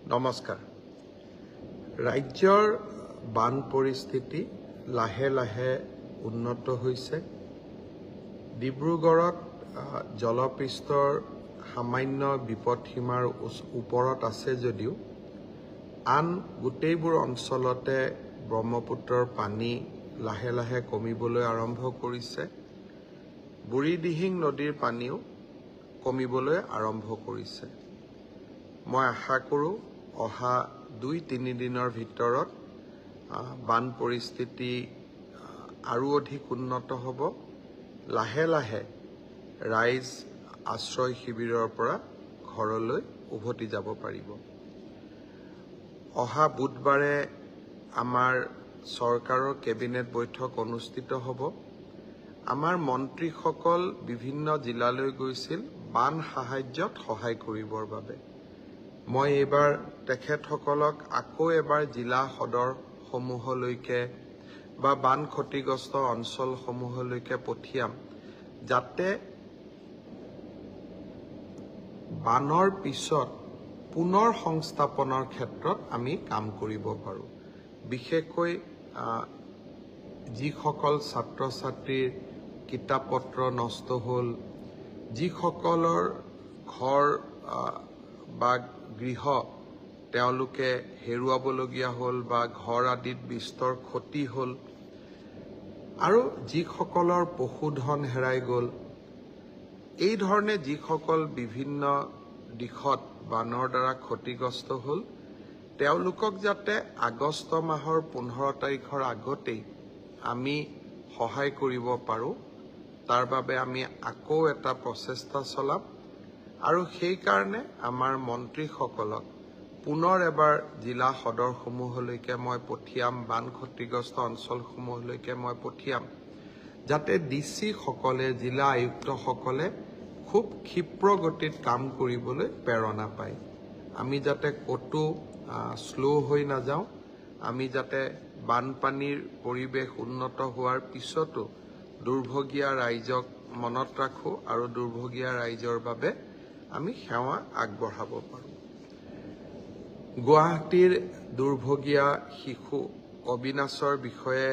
নমস্কাৰ। ৰাজ্যৰ বান পৰিস্থিতি লাহে লাহে উন্নত হৈছে। ডিব্ৰুগড়ত জলপৃষ্ঠৰ সামান্য বিপদসীমাৰ ওপৰত আছে যদিও আন গোটেইবোৰ অঞ্চলতে ব্ৰহ্মপুত্ৰৰ পানী লাহে লাহে কমিবলৈ আৰম্ভ কৰিছে। বুঢ়ীদিহিং নদীৰ পানীও কমিবলৈ আৰম্ভ কৰিছে। মই আশা কৰোঁ অহা 2-3 দিনৰ ভিতৰত বান পৰিস্থিতি আৰু অধিক উন্নত হ'ব। লাহে লাহে ৰাইজ আশ্ৰয় শিবিৰৰ পৰা ঘৰলৈ উভতি যাব পাৰিব। অহা বুধবাৰে আমাৰ চৰকাৰৰ কেবিনেট বৈঠক অনুষ্ঠিত হ'ব। আমাৰ মন্ত্ৰীসকল বিভিন্ন জিলালৈ গৈছিল বান সাহায্যত সহায় কৰিবৰ বাবে। মই এইবাৰ তেখেতসকলক আকৌ এবাৰ জিলা সদৰসমূহলৈকে বা বান ক্ষতিগ্ৰস্ত অঞ্চলসমূহলৈকে পঠিয়াম, যাতে বানৰ পিছত পুনৰ সংস্থাপনৰ ক্ষেত্ৰত আমি কাম কৰিব পাৰোঁ। বিশেষকৈ যিসকল ছাত্ৰ ছাত্ৰীৰ কিতাপ পত্ৰ নষ্ট হ'ল, যিসকলৰ ঘৰ বা গৃহ তেওঁলোকে হেৰুৱাবলগীয়া হ'ল বা ঘৰ আদিত বিস্তৰ ক্ষতি হ'ল, আৰু যিসকলৰ পশুধন হেৰাই গ'ল, এই ধৰণে যিসকল বিভিন্ন দিশত বানৰ দ্বাৰা ক্ষতিগ্ৰস্ত হ'ল, তেওঁলোকক যাতে আগষ্ট মাহৰ 15 তাৰিখৰ আগতেই আমি সহায় কৰিব পাৰোঁ, তাৰ বাবে আমি আকৌ এটা প্ৰচেষ্টা চলাম। আৰু সেইকাৰণে আমাৰ মন্ত্ৰীসকলক পুনৰ এবাৰ জিলা সদৰসমূহলৈকে মই পঠিয়াম, বান ক্ষতিগ্ৰস্ত অঞ্চলসমূহলৈকে মই পঠিয়াম, যাতে ডিচি সকলে, জিলা আয়ুক্তসকলে খুব ক্ষীপ্ৰ গতিত কাম কৰিবলৈ প্ৰেৰণা পায়। আমি যাতে ক'তো শ্ল' হৈ নাযাওঁ, আমি যাতে বানপানীৰ পৰিৱেশ উন্নত হোৱাৰ পিছতো দুৰ্ভগীয়া ৰাইজক মনত ৰাখোঁ আৰু দুৰ্ভগীয়া ৰাইজৰ বাবে আমি সেৱা আগবঢ়াব পাৰোঁ। গুৱাহাটীৰ দুৰ্ভগীয়া শিশু অবিনাশৰ বিষয়ে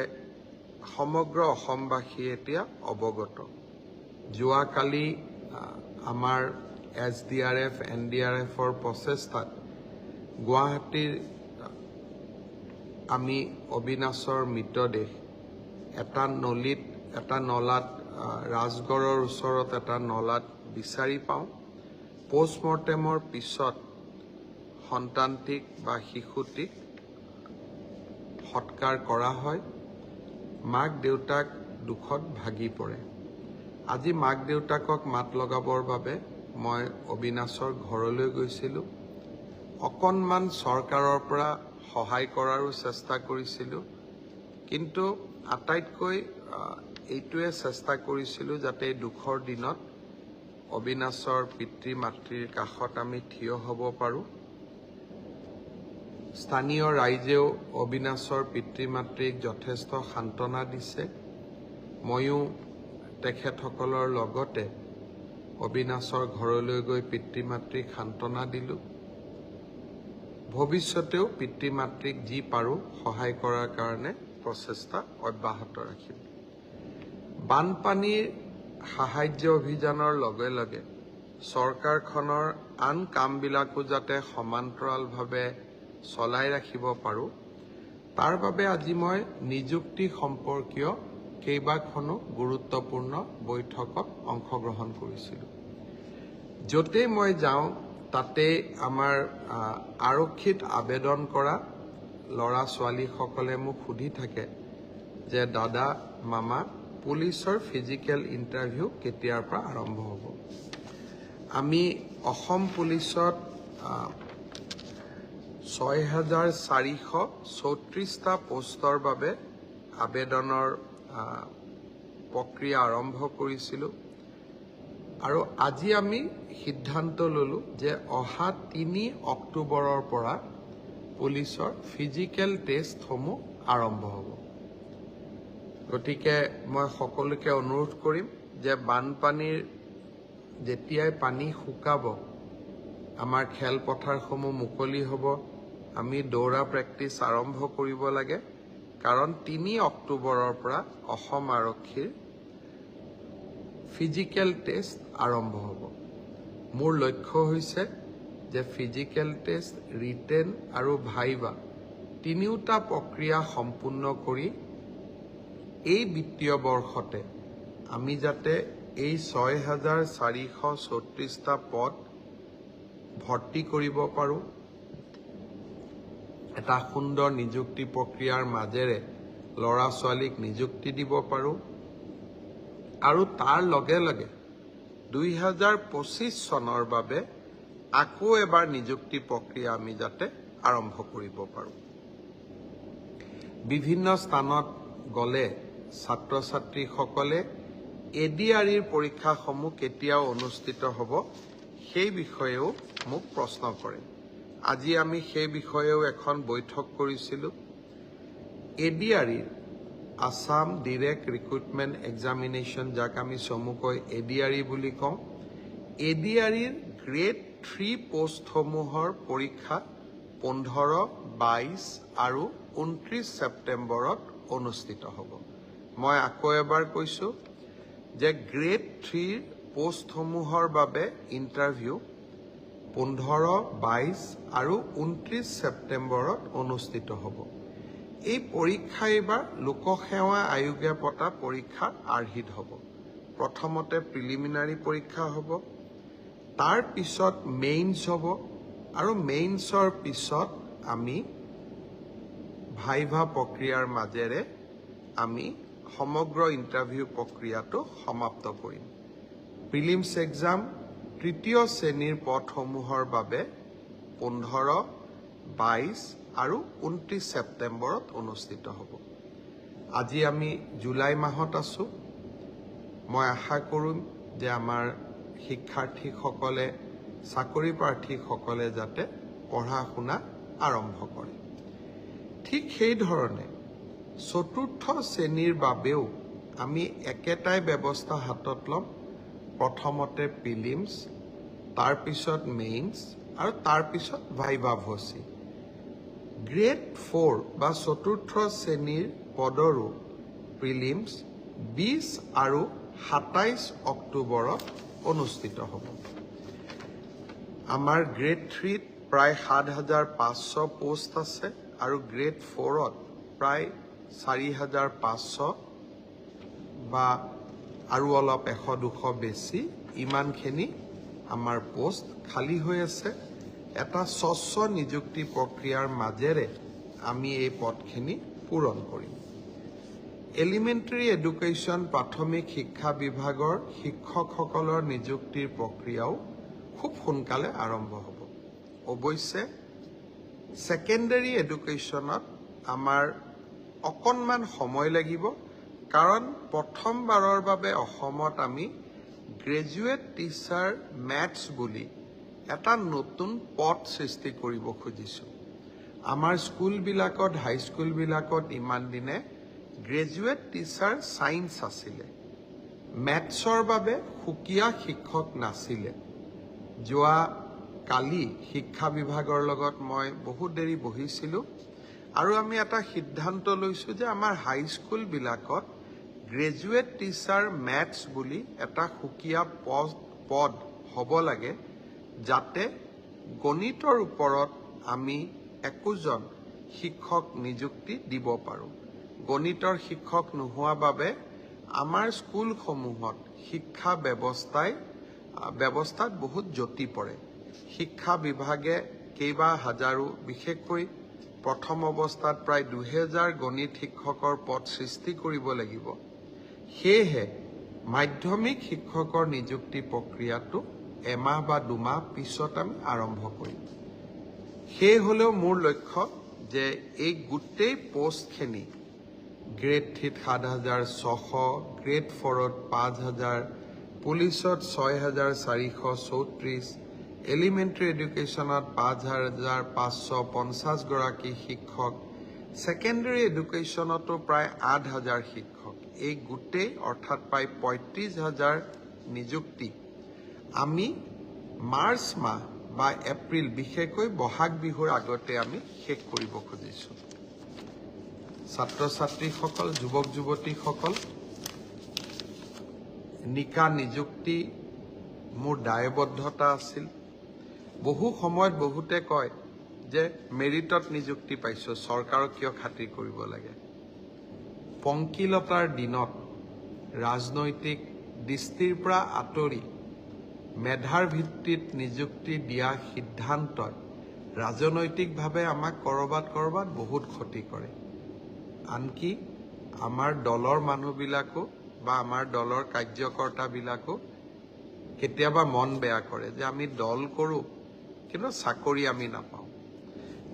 সমগ্ৰ অসমবাসী এতিয়া অৱগত। যোৱাকালি আমাৰ SDRF, NDRFৰ প্ৰচেষ্টাত গুৱাহাটীৰ আমি অবিনাশৰ মৃতদেহ এটা নলাত ৰাজগড়ৰ ওচৰত এটা নলাত বিচাৰি পাওঁ। পোষ্টমৰ্টেমৰ পিছত সন্তানটিক বা শিশুটিক সৎকাৰ কৰা হয়। মাক দেউতাক দুখত ভাগি পৰে। আজি মাক দেউতাকক মাত লগাবৰ বাবে মই অবিনাশৰ ঘৰলৈ গৈছিলোঁ। অকণমান চৰকাৰৰ পৰা সহায় কৰাৰো চেষ্টা কৰিছিলোঁ, কিন্তু আটাইতকৈ এইটোৱে চেষ্টা কৰিছিলোঁ যাতে এই দুখৰ দিনত অবিনাশৰ পিতৃ মাতৃৰ কাষত আমি থিয় হ'ব পাৰোঁ। স্থানীয় ৰাইজেও অবিনাশৰ পিতৃ মাতৃক যথেষ্ট সান্তনা দিছে। ময়ো তেখেতসকলৰ লগতে অবিনাশৰ ঘৰলৈ গৈ পিতৃ মাতৃক সান্তনা দিলোঁ। ভৱিষ্যতেও পিতৃ মাতৃক যি পাৰোঁ সহায় কৰাৰ কাৰণে প্ৰচেষ্টা অব্যাহত ৰাখিম। বানপানীৰ সাহায্য অভিযানৰ লগে লগে চৰকাৰখনৰ আন কামবিলাকো যাতে সমান্তৰালভাৱে চলাই ৰাখিব পাৰোঁ, তাৰ বাবে আজি মই নিযুক্তি সম্পৰ্কীয় কেইবাখনো গুৰুত্বপূৰ্ণ বৈঠকত অংশগ্ৰহণ কৰিছিলোঁ। য'তেই মই যাওঁ তাতেই আমাৰ আৰক্ষীত আবেদন কৰা ল'ৰা ছোৱালীসকলে মোক সুধি থাকে যে দাদা, মামা, পুলিচৰ ফিজিকেল ইণ্টাৰভিউ কেতিয়াৰ পৰা আৰম্ভ হ'ব। আমি অসম পুলিচত 6,434টা পোষ্টৰ বাবে আবেদনৰ প্ৰক্ৰিয়া আৰম্ভ কৰিছিলোঁ, আৰু আজি আমি সিদ্ধান্ত ল'লোঁ যে অহা 3 অক্টোবৰৰ পৰা পুলিচৰ ফিজিকেল টেষ্টসমূহ আৰম্ভ হ'ব। গতিকে মই সকলোকে অনুৰোধ কৰিম যে বানপানীৰ যেতিয়াই পানী শুকাব, আমাৰ খেলপথাৰসমূহ মুকলি হ'ব। আমি দৌৰা প্ৰেক্টিছ আৰম্ভ কৰিব লাগে, কাৰণ 3 অক্টোবৰৰ পৰা অসম আৰক্ষীৰ ফিজিকেল টেষ্ট আৰম্ভ হ'ব। মোৰ লক্ষ্য হৈছে যে ফিজিকেল টেষ্ট, ৰিটেন আৰু ভাইভা তিনিওটা প্ৰক্ৰিয়া সম্পূৰ্ণ কৰি এই বিত্তীয় বৰ্ষতে আমি যাতে এই 6,434টা পদ ভৰ্তি কৰিব পাৰোঁ, এটা সুন্দৰ নিযুক্তি প্ৰক্ৰিয়াৰ মাজেৰে ল'ৰা ছোৱালীক নিযুক্তি দিব পাৰোঁ, আৰু তাৰ লগে লগে 2025 চনৰ বাবে আকৌ এবাৰ নিযুক্তি প্ৰক্ৰিয়া আমি যাতে আৰম্ভ কৰিব পাৰোঁ। বিভিন্ন স্থানত গ'লে ছাত্ৰ ছাত্ৰীসকলে ADREৰ পৰীক্ষাসমূহ কেতিয়া অনুষ্ঠিত হ'ব সেই বিষয়েও মোক প্ৰশ্ন কৰে। আজি আমি সেই বিষয়েও এখন বৈঠক কৰিছিলোঁ। ADREৰ আসাম ডিৰেক্ট ৰিক্ৰুটমেণ্ট এক্সামিনেশ্যন, যাক আমি চমুকৈ ADRE বুলি কওঁ, ADREৰ গ্ৰেড 3 পোষ্টসমূহৰ পৰীক্ষা 15, 22 আৰু 29 ছেপ্টেম্বৰত অনুষ্ঠিত হ'ব। মই আকৌ এবাৰ কৈছোঁ যে গ্ৰেড 3 পোষ্টসমূহৰ বাবে ইণ্টাৰভিউ 15, 22 আৰু 29 ছেপ্টেম্বৰত অনুষ্ঠিত হ'ব। এই পৰীক্ষা এইবাৰ লোকসেৱা আয়োগে পতা পৰীক্ষাৰ আৰ্হিত হ'ব। প্ৰথমতে প্ৰিলিমিনাৰী পৰীক্ষা হ'ব, তাৰ পিছত মেইনছ হ'ব, আৰু মেইনছৰ পিছত আমি ভাইভা প্ৰক্ৰিয়াৰ মাজেৰে আমি সমগ্ৰ ইণ্টাৰভিউ প্ৰক্ৰিয়াটো সমাপ্ত কৰিম। প্ৰিলিমছ এক্সাম তৃতীয় শ্ৰেণীৰ পদসমূহৰ বাবে 15, 22 আৰু 29 ছেপ্টেম্বৰত অনুষ্ঠিত হ'ব। আজি আমি জুলাই মাহত আছোঁ। মই আশা কৰিম যে আমাৰ শিক্ষাৰ্থীসকলে, চাকৰি প্ৰাৰ্থীসকলে যাতে পঢ়া শুনা আৰম্ভ কৰে। ঠিক সেইধৰণে চতুৰ্থ শ্ৰেণীৰ বাবেও আমি একেটাই ব্যৱস্থা হাতত ল'ম। প্ৰথমতে প্ৰিলিমছ, তাৰপিছত মেইনছ আৰু তাৰপিছত ভাইভা ভচি। গ্ৰেড 4 বা চতুৰ্থ শ্ৰেণীৰ পদৰো প্ৰিলিমছ 20 আৰু 27 অক্টোবৰত অনুষ্ঠিত হ'ব। আমাৰ গ্ৰেড 3ত প্ৰায় 7,500 পোষ্ট আছে আৰু গ্ৰেড 4ত প্ৰায় 4,500 বা আৰু অলপ 100-200 বেছি, ইমানখিনি আমাৰ পোষ্ট খালী হৈ আছে। এটা স্বচ্ছ নিযুক্তি প্ৰক্ৰিয়াৰ মাজেৰে আমি এই পদখিনি পূৰণ কৰিম। এলিমেণ্টাৰী এডুকেশ্যন প্ৰাথমিক শিক্ষা বিভাগৰ শিক্ষকসকলৰ নিযুক্তিৰ প্ৰক্ৰিয়াও খুব সোনকালে আৰম্ভ হ'ব। অৱশ্যে ছেকেণ্ডাৰী এডুকেশ্যনত আমাৰ অকণমান সময় লাগিব, কাৰণ প্ৰথমবাৰৰ বাবে অসমত আমি গ্ৰেজুৱেট টিচাৰ মেথছ বুলি এটা নতুন পদ সৃষ্টি কৰিব খুজিছোঁ। আমাৰ স্কুলবিলাকত, হাইস্কুলবিলাকত ইমান দিনে গ্ৰেজুৱেট টিচাৰ ছায়েন্স আছিলে। মেথছৰ বাবে সুকীয়া শিক্ষক নাছিলে। যোৱা কালি শিক্ষা বিভাগৰ লগত মই বহুত দেৰি বহিছিলোঁ, আৰু আমি এটা সিদ্ধান্ত লৈছোঁ যে আমাৰ হাইস্কুলবিলাকত গ্ৰেজুৱেট টিচাৰ মেথছ বুলি এটা সুকীয়া পদ হ'ব লাগে, যাতে গণিতৰ ওপৰত আমি একোজন শিক্ষক নিযুক্তি দিব পাৰোঁ। গণিতৰ শিক্ষক নোহোৱা বাবে আমাৰ স্কুলসমূহত শিক্ষা ব্যৱস্থাত বহুত জটি পৰে। শিক্ষা বিভাগে কেইবা হাজাৰো, বিশেষকৈ প্ৰথম অৱস্থাত প্ৰায় 2000 গণিত শিক্ষকৰ পদ সৃষ্টি কৰিব লাগিব। সেয়েহে মাধ্যমিক শিক্ষকৰ নিযুক্তি প্ৰক্ৰিয়াটো এমাহ বা 2 মাহ পিছত আমি আৰম্ভ কৰিম। সেই হ'লেও মোৰ লক্ষ্য যে এই গোটেই পোষ্টখিনি গ্ৰেড 3ত 7,600, গ্ৰেড 4ত 5,000, পুলিচত 6,434, এলিমেণ্টাৰী এডুকেশ্যনত 5,550 গৰাকী শিক্ষক, ছেকেণ্ডাৰী এডুকেশ্যনতো প্ৰায় 8,000 শিক্ষক, এই গোটেই অৰ্থাৎ প্ৰায় 35,000 নিযুক্তি আমি মাৰ্চ মাহ বা এপ্ৰিল বিশেষকৈ বহাগ বিহুৰ আগতে আমি শেষ কৰিব খুজিছোঁ। ছাত্ৰ ছাত্ৰীসকল, যুৱক যুৱতীসকল, নিকা নিযুক্তি মোৰ দায়বদ্ধতা আছিল। বহু সময়ত বহুতে কয় যে মেৰিটত নিযুক্তি পাইছোঁ, চৰকাৰক কিয় খাতিৰ কৰিব লাগে। পংকিলতাৰ দিনত ৰাজনৈতিক দৃষ্টিৰ পৰা আঁতৰি মেধাৰ ভিত্তিত নিযুক্তি দিয়া সিদ্ধান্তই ৰাজনৈতিকভাৱে আমাক ক'ৰবাত বহুত ক্ষতি কৰে। আনকি আমাৰ দলৰ মানুহবিলাকো বা আমাৰ দলৰ কাৰ্যকৰ্তাবিলাকো কেতিয়াবা মন বেয়া কৰে যে আমি দল কৰোঁ কিন্তু চাকৰি আমি নাপাওঁ।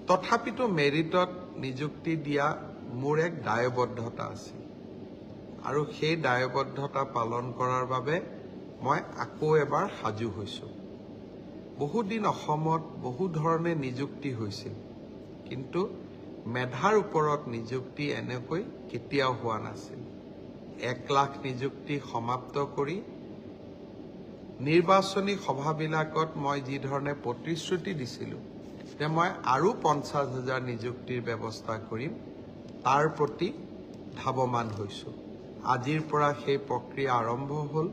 তথাপিতো মেৰিটত নিযুক্তি দিয়া মোৰ এক দায়বদ্ধতা আছিল আৰু সেই দায়বদ্ধতা পালন কৰাৰ বাবে মই আকৌ এবাৰ সাজু হৈছোঁ। বহুদিন অসমত বহু ধৰণে নিযুক্তি হৈছিল, কিন্তু মেধাৰ ওপৰত নিযুক্তি এনেকৈ কেতিয়াও হোৱা নাছিল। 1 লাখ নিযুক্তি সমাপ্ত কৰি নিৰ্বাচনী সভাবিলাকত মই যি ধৰণে প্ৰতিশ্ৰুতি দিছিলোঁ যে মই আৰু 50,000 নিযুক্তিৰ ব্যৱস্থা কৰিম, তাৰ প্ৰতি ধাৱমান হৈছোঁ। আজিৰ পৰা সেই প্ৰক্ৰিয়া আৰম্ভ হ'ল।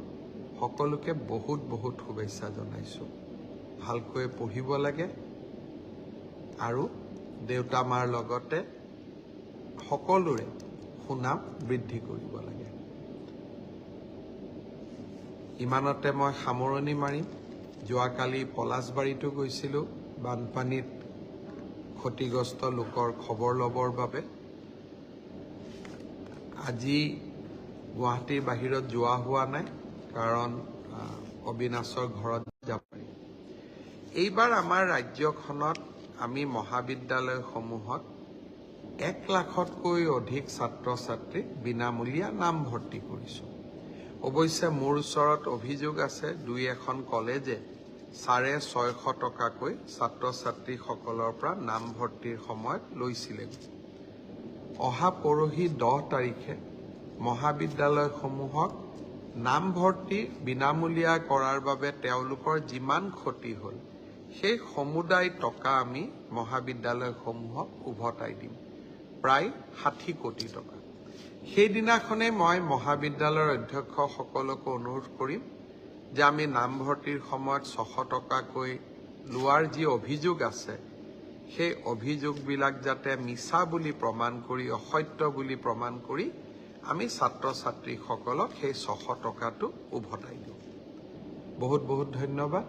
সকলোকে বহুত বহুত শুভেচ্ছা জনাইছোঁ। ভালকৈ পঢ়িব লাগে আৰু দেউতা মাৰ লগতে সকলোৰে সুনাম বৃদ্ধি কৰিব লাগে। ইমানতে মই সামৰণি মাৰিম। যোৱাকালি পলাশবাৰীতো গৈছিলোঁ বানপানীত ক্ষতিগ্ৰস্ত লোকৰ খবৰ ল'বৰ বাবে। আজি গুৱাহাটীৰ বাহিৰত যোৱা হোৱা নাই, কাৰণ অবিনাশৰ ঘৰত যাব পাৰি। এইবাৰ আমাৰ ৰাজ্যখনত আমি মহাবিদ্যালয়সমূহত 1 লাখতকৈ অধিক ছাত্ৰ ছাত্ৰীক বিনামূলীয়া নামভৰ্তি কৰিছোঁ। অৱশ্যে মোৰ ওচৰত অভিযোগ আছে 2-এখন কলেজে 650 টকাকৈ ছাত্ৰ ছাত্ৰীসকলৰ পৰা নামভৰ্তিৰ সময়ত লৈছিলে। অহা পৰহি 10 তাৰিখে মহাবিদ্যালয়সমূহক নামভৰ্তি বিনামূলীয়া কৰাৰ বাবে তেওঁলোকৰ যিমান ক্ষতি হ'ল সেই সমুদায় টকা আমি মহাবিদ্যালয়সমূহক উভতাই দিম, প্ৰায় 60 কোটি টকা। সেইদিনাখনেই মই মহাবিদ্যালয়ৰ অধ্যক্ষসকলকো অনুৰোধ কৰিম যে আমি নামভৰ্তিৰ সময়ত 600 টকাকৈ লোৱাৰ যি অভিযোগ আছে সেই অভিযোগবিলাক যাতে মিছা বুলি প্ৰমাণ কৰি, অসত্য বুলি প্ৰমাণ কৰি আমি ছাত্ৰ ছাত্ৰীসকলক সেই 600 টকাটো উভতাই দিওঁ। বহুত বহুত ধন্যবাদ।